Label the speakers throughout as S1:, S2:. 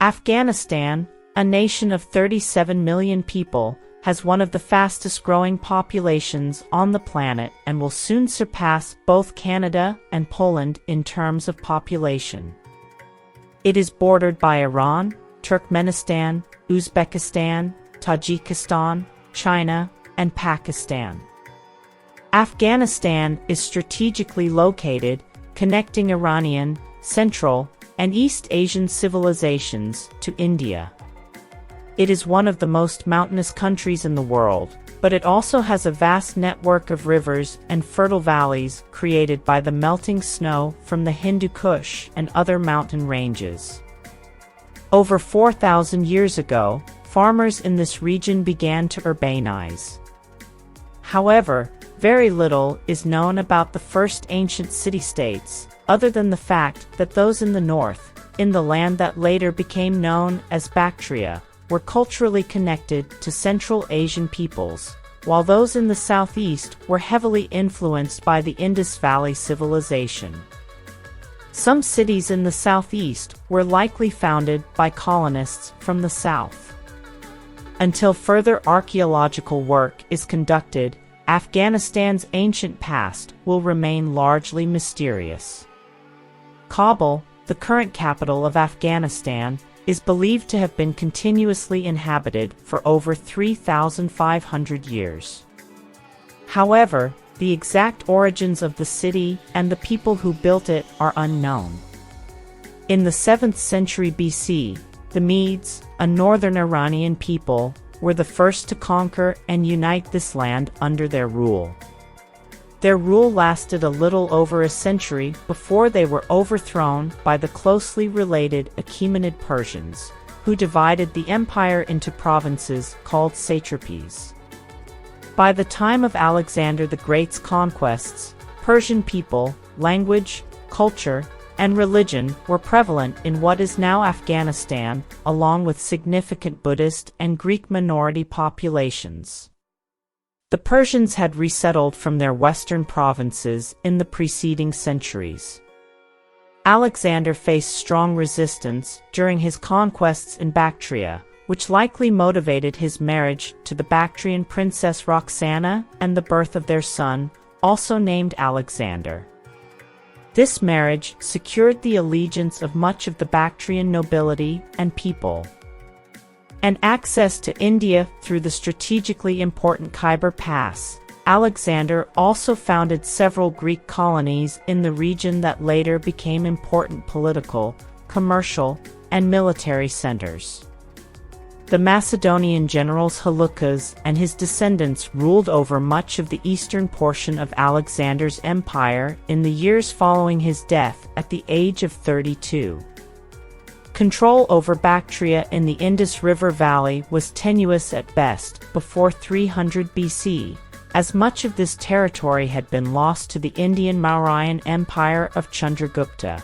S1: Afghanistan, a nation of 37 million people, has one of the fastest-growing populations on the planet and will soon surpass both Canada and Poland in terms of population. It is bordered by Iran, Turkmenistan, Uzbekistan, Tajikistan, China, and Pakistan. Afghanistan is strategically located, connecting Iranian, Central, and East Asian civilizations to India. It is one of the most mountainous countries in the world, but it also has a vast network of rivers and fertile valleys created by the melting snow from the Hindu Kush and other mountain ranges. Over 4,000 years ago, farmers in this region began to urbanize. However, very little is known about the first ancient city-states, other than the fact that those in the north, in the land that later became known as Bactria, were culturally connected to Central Asian peoples, while those in the southeast were heavily influenced by the Indus Valley civilization. Some cities in the southeast were likely founded by colonists from the south. Until further archaeological work is conducted, Afghanistan's ancient past will remain largely mysterious. Kabul, the current capital of Afghanistan, is believed to have been continuously inhabited for over 3,500 years. However, the exact origins of the city and the people who built it are unknown. In the 7th century BC, the Medes, a northern Iranian people, were the first to conquer and unite this land under their rule. Their rule lasted a little over a century before they were overthrown by the closely related Achaemenid Persians, who divided the empire into provinces called satrapies. By the time of Alexander the Great's conquests, Persian people, language, culture, and religion were prevalent in what is now Afghanistan, along with significant Buddhist and Greek minority populations. The Persians had resettled from their western provinces in the preceding centuries. Alexander faced strong resistance during his conquests in Bactria, which likely motivated his marriage to the Bactrian princess Roxana and the birth of their son, also named Alexander. This marriage secured the allegiance of much of the Bactrian nobility and people, and access to India through the strategically important Khyber Pass. Alexander also founded several Greek colonies in the region that later became important political, commercial, and military centers. The Macedonian generals Seleucus and his descendants ruled over much of the eastern portion of Alexander's empire in the years following his death at the age of 32. Control over Bactria in the Indus River Valley was tenuous at best before 300 BC, as much of this territory had been lost to the Indian Mauryan Empire of Chandragupta.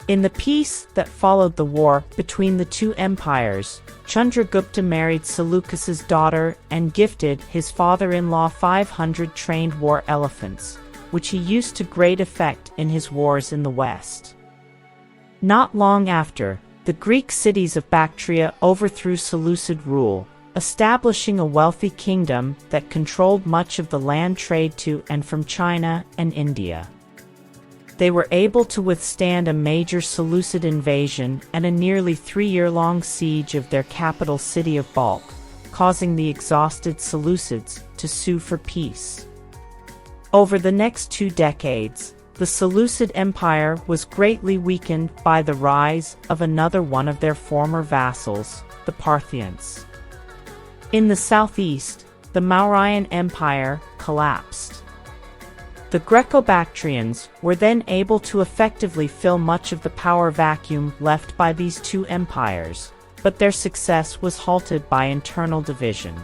S1: In the peace that followed the war between the two empires, Chandragupta married Seleucus's daughter and gifted his father-in-law 500 trained war elephants, which he used to great effect in his wars in the west. Not long after, the Greek cities of Bactria overthrew Seleucid rule, establishing a wealthy kingdom that controlled much of the land trade to and from China and India. They were able to withstand a major Seleucid invasion and a nearly 3-year-long siege of their capital city of Balkh, causing the exhausted Seleucids to sue for peace. Over the next 2 decades, the Seleucid Empire was greatly weakened by the rise of another one of their former vassals, the Parthians. In the southeast, the Mauryan Empire collapsed. The Greco-Bactrians were then able to effectively fill much of the power vacuum left by these two empires, but their success was halted by internal division.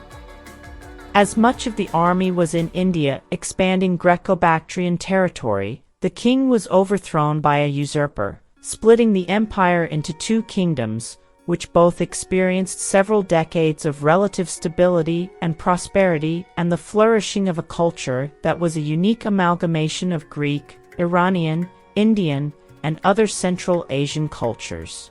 S1: As much of the army was in India expanding Greco-Bactrian territory, the king was overthrown by a usurper, splitting the empire into 2 kingdoms, which both experienced several decades of relative stability and prosperity and the flourishing of a culture that was a unique amalgamation of Greek, Iranian, Indian, and other Central Asian cultures.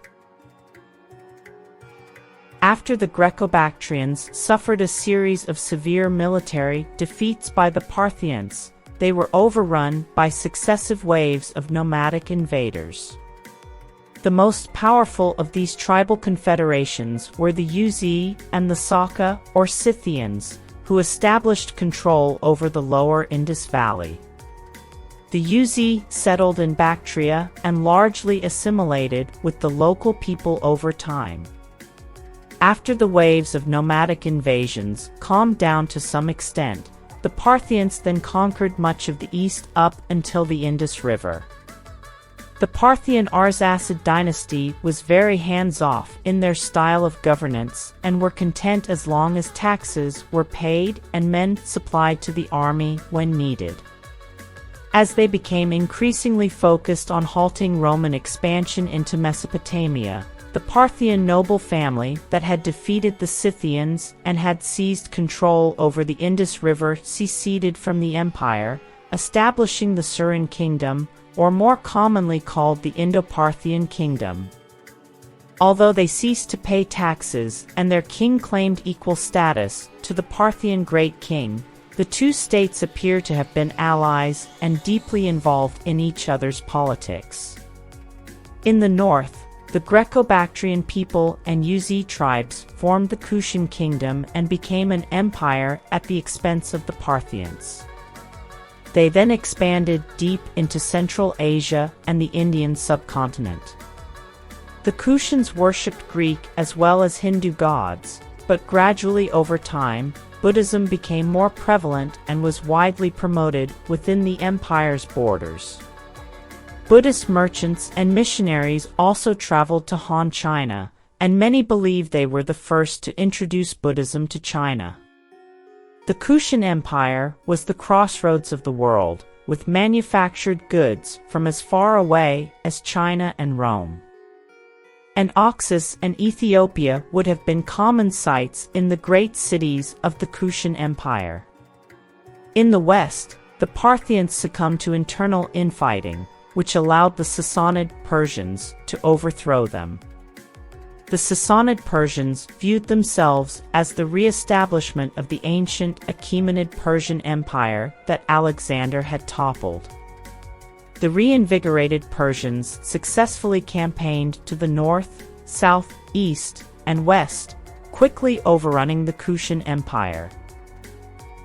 S1: After the Greco-Bactrians suffered a series of severe military defeats by the Parthians, they were overrun by successive waves of nomadic invaders. The most powerful of these tribal confederations were the Uz and the Saka or Scythians, who established control over the lower Indus Valley. The Uz settled in Bactria and largely assimilated with the local people over time. After the waves of nomadic invasions calmed down to some extent, the Parthians then conquered much of the east up until the Indus River. The Parthian Arsacid dynasty was very hands-off in their style of governance and were content as long as taxes were paid and men supplied to the army when needed. As they became increasingly focused on halting Roman expansion into Mesopotamia, the Parthian noble family that had defeated the Scythians and had seized control over the Indus River seceded from the empire, establishing the Surin kingdom, or more commonly called the Indo-Parthian kingdom. Although they ceased to pay taxes and their king claimed equal status to the Parthian great king, the two states appear to have been allies and deeply involved in each other's politics. In the north, the Greco-Bactrian people and Uz tribes formed the Kushan kingdom and became an empire at the expense of the Parthians. They then expanded deep into Central Asia and the Indian subcontinent. The Kushans worshipped Greek as well as Hindu gods, but gradually over time, Buddhism became more prevalent and was widely promoted within the empire's borders. Buddhist merchants and missionaries also traveled to Han China, and many believe they were the first to introduce Buddhism to China. The Kushan Empire was the crossroads of the world, with manufactured goods from as far away as China and Rome. And Oxus and Ethiopia would have been common sites in the great cities of the Kushan Empire. In the west, the Parthians succumbed to internal infighting, which allowed the Sassanid Persians to overthrow them. The Sassanid Persians viewed themselves as the re-establishment of the ancient Achaemenid Persian Empire that Alexander had toppled. The reinvigorated Persians successfully campaigned to the north, south, east, and west, quickly overrunning the Kushan Empire.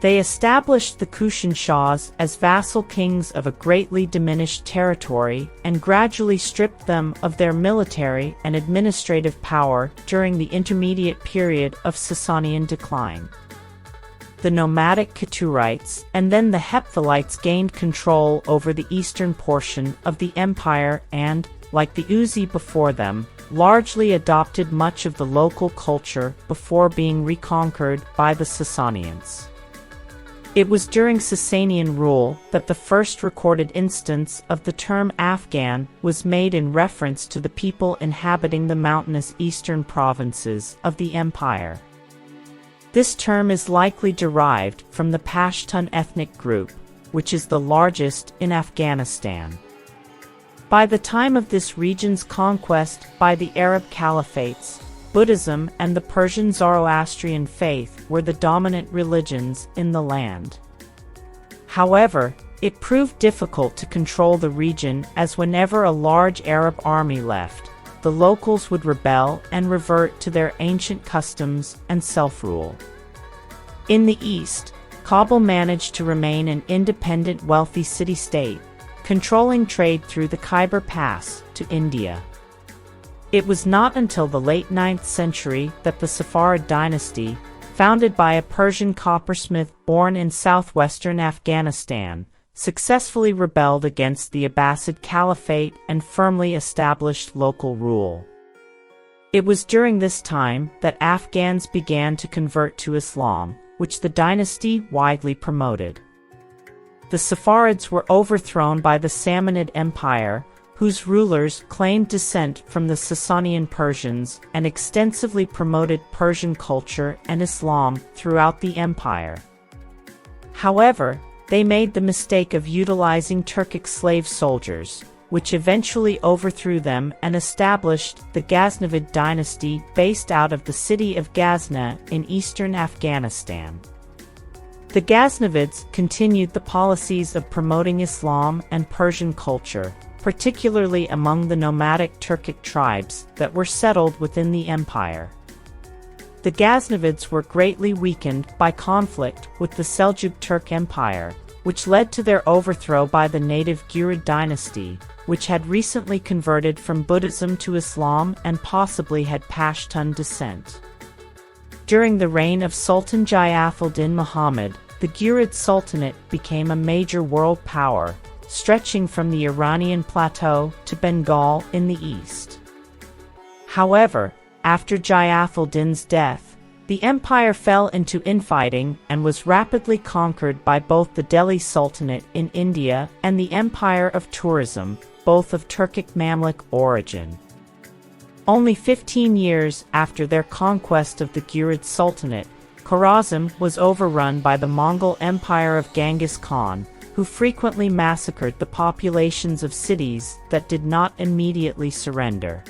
S1: They established the Kushan Shahs as vassal kings of a greatly diminished territory and gradually stripped them of their military and administrative power during the intermediate period of Sasanian decline. The nomadic Keturites and then the Hephthalites gained control over the eastern portion of the empire and, like the Uzi before them, largely adopted much of the local culture before being reconquered by the Sasanians. It was during Sasanian rule that the first recorded instance of the term Afghan was made in reference to the people inhabiting the mountainous eastern provinces of the empire. This term is likely derived from the Pashtun ethnic group, which is the largest in Afghanistan. By the time of this region's conquest by the Arab caliphates, Buddhism and the Persian Zoroastrian faith were the dominant religions in the land. However, it proved difficult to control the region as whenever a large Arab army left, the locals would rebel and revert to their ancient customs and self-rule. In the east, Kabul managed to remain an independent wealthy city-state, controlling trade through the Khyber Pass to India. It was not until the late 9th century that the Safarid dynasty, founded by a Persian coppersmith born in southwestern Afghanistan, successfully rebelled against the Abbasid Caliphate and firmly established local rule. It was during this time that Afghans began to convert to Islam, which the dynasty widely promoted. The Safarids were overthrown by the Samanid Empire, whose rulers claimed descent from the Sasanian Persians and extensively promoted Persian culture and Islam throughout the empire. However, they made the mistake of utilizing Turkic slave soldiers, which eventually overthrew them and established the Ghaznavid dynasty based out of the city of Ghazna in eastern Afghanistan. The Ghaznavids continued the policies of promoting Islam and Persian culture, particularly among the nomadic Turkic tribes that were settled within the empire. The Ghaznavids were greatly weakened by conflict with the Seljuk Turk Empire, which led to their overthrow by the native Girid dynasty, which had recently converted from Buddhism to Islam and possibly had Pashtun descent. During the reign of Sultan Jayathuddin Muhammad, the Girid Sultanate became a major world power, stretching from the Iranian plateau to Bengal in the east. However, after Jayathuddin's death, the empire fell into infighting and was rapidly conquered by both the Delhi Sultanate in India and the Empire of Tourism, both of Turkic Mamluk origin. Only 15 years after their conquest of the Girid Sultanate, Khorazm was overrun by the Mongol Empire of Genghis Khan, who frequently massacred the populations of cities that did not immediately surrender.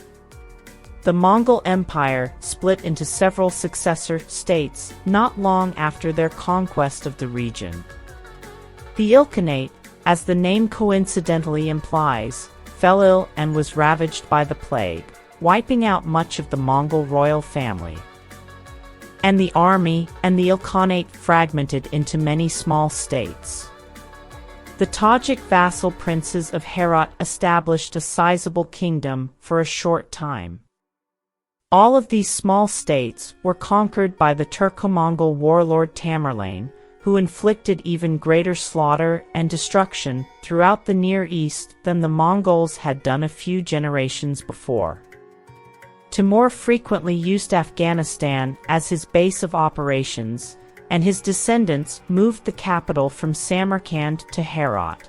S1: The Mongol Empire split into several successor states not long after their conquest of the region. The Ilkhanate, as the name coincidentally implies, fell ill and was ravaged by the plague, wiping out much of the Mongol royal family. And the army and the Ilkhanate fragmented into many small states. The Tajik vassal princes of Herat established a sizable kingdom for a short time. All of these small states were conquered by the Turco-Mongol warlord Tamerlane, who inflicted even greater slaughter and destruction throughout the Near East than the Mongols had done a few generations before. Timur frequently used Afghanistan as his base of operations, and his descendants moved the capital from Samarkand to Herat.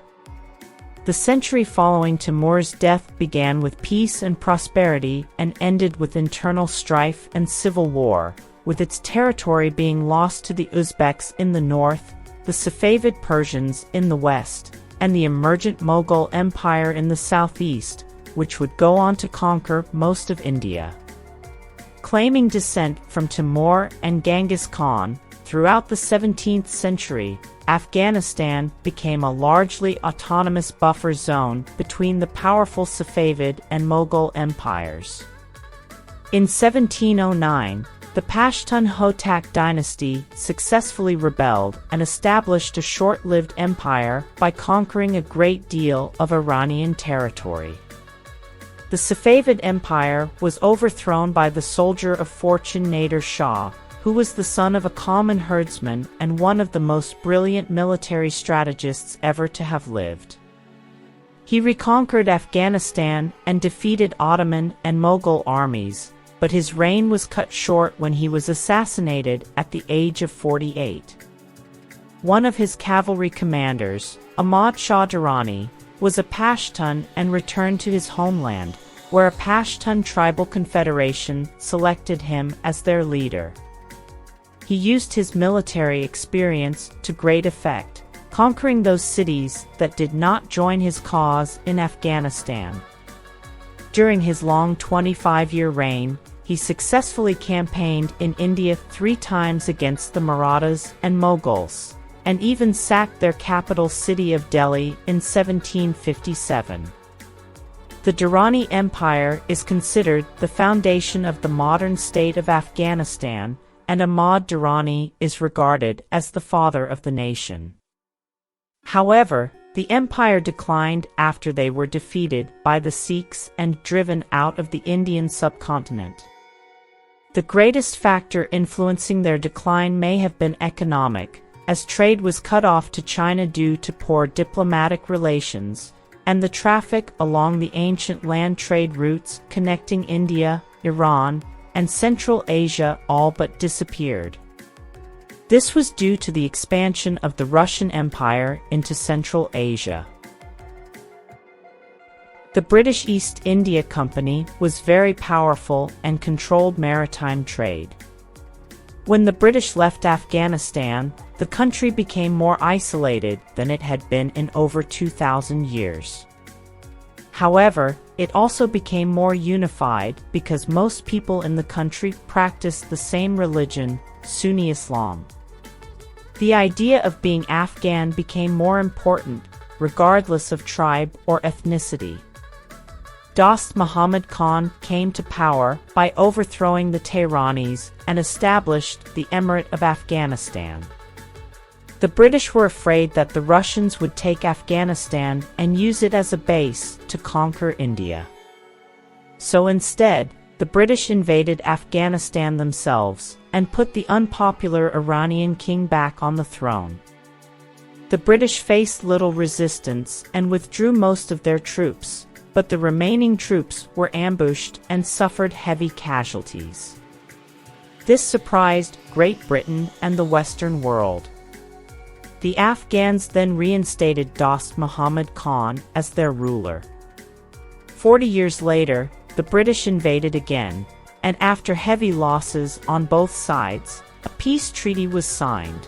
S1: The century following Timur's death began with peace and prosperity and ended with internal strife and civil war, with its territory being lost to the Uzbeks in the north, the Safavid Persians in the west, and the emergent Mughal Empire in the southeast, which would go on to conquer most of India. Claiming descent from Timur and Genghis Khan, throughout the 17th century, Afghanistan became a largely autonomous buffer zone between the powerful Safavid and Mughal empires. In 1709, the Pashtun Hotak dynasty successfully rebelled and established a short-lived empire by conquering a great deal of Iranian territory. The Safavid Empire was overthrown by the soldier of fortune Nader Shah, who was the son of a common herdsman and one of the most brilliant military strategists ever to have lived. He reconquered Afghanistan and defeated Ottoman and Mughal armies, but his reign was cut short when he was assassinated at the age of 48. One of his cavalry commanders, Ahmad Shah Durrani, was a Pashtun and returned to his homeland, where a Pashtun tribal confederation selected him as their leader. He used his military experience to great effect, conquering those cities that did not join his cause in Afghanistan. During his long 25-year reign, he successfully campaigned in India 3 times against the Marathas and Mughals, and even sacked their capital city of Delhi in 1757. The Durrani Empire is considered the foundation of the modern state of Afghanistan, and Ahmad Durrani is regarded as the father of the nation. However, the empire declined after they were defeated by the Sikhs and driven out of the Indian subcontinent. The greatest factor influencing their decline may have been economic, as trade was cut off to China due to poor diplomatic relations, and the traffic along the ancient land trade routes connecting India, Iran, and Central Asia all but disappeared. This was due to the expansion of the Russian Empire into Central Asia. The British East India Company was very powerful and controlled maritime trade. When the British left Afghanistan, the country became more isolated than it had been in over 2,000 years. However, it also became more unified because most people in the country practiced the same religion, Sunni Islam. The idea of being Afghan became more important, regardless of tribe or ethnicity. Dost Muhammad Khan came to power by overthrowing the Tehranis and established the Emirate of Afghanistan. The British were afraid that the Russians would take Afghanistan and use it as a base to conquer India. So instead, the British invaded Afghanistan themselves and put the unpopular Iranian king back on the throne. The British faced little resistance and withdrew most of their troops, but the remaining troops were ambushed and suffered heavy casualties. This surprised Great Britain and the Western world. The Afghans then reinstated Dost Muhammad Khan as their ruler. 40 years later, the British invaded again, and after heavy losses on both sides, a peace treaty was signed.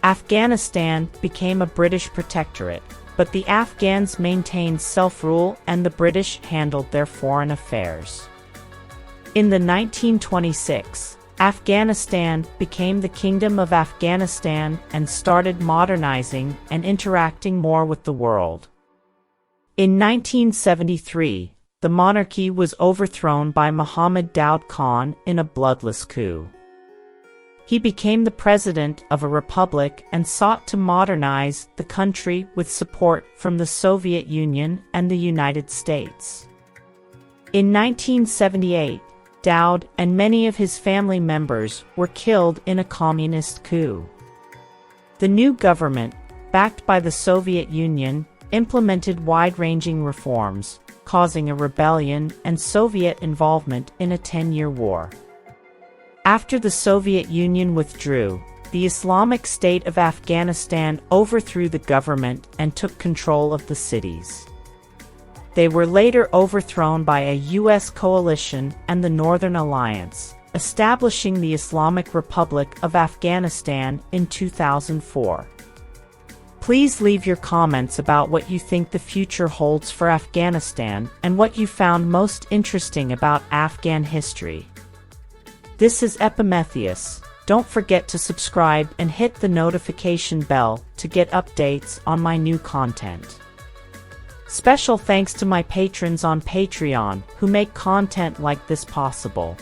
S1: Afghanistan became a British protectorate, but the Afghans maintained self-rule and the British handled their foreign affairs. In the 1926, Afghanistan became the Kingdom of Afghanistan and started modernizing and interacting more with the world. In 1973, the monarchy was overthrown by Muhammad Daud Khan in a bloodless coup. He became the president of a republic and sought to modernize the country with support from the Soviet Union and the United States. In 1978, Daud and many of his family members were killed in a communist coup. The new government, backed by the Soviet Union, implemented wide-ranging reforms, causing a rebellion and Soviet involvement in a 10-year war. After the Soviet Union withdrew, the Islamic State of Afghanistan overthrew the government and took control of the cities. They were later overthrown by a U.S. coalition and the Northern Alliance, establishing the Islamic Republic of Afghanistan in 2004. Please leave your comments about what you think the future holds for Afghanistan and what you found most interesting about Afghan history. This is Epimetheus. Don't forget to subscribe and hit the notification bell to get updates on my new content. Special thanks to my patrons on Patreon who make content like this possible.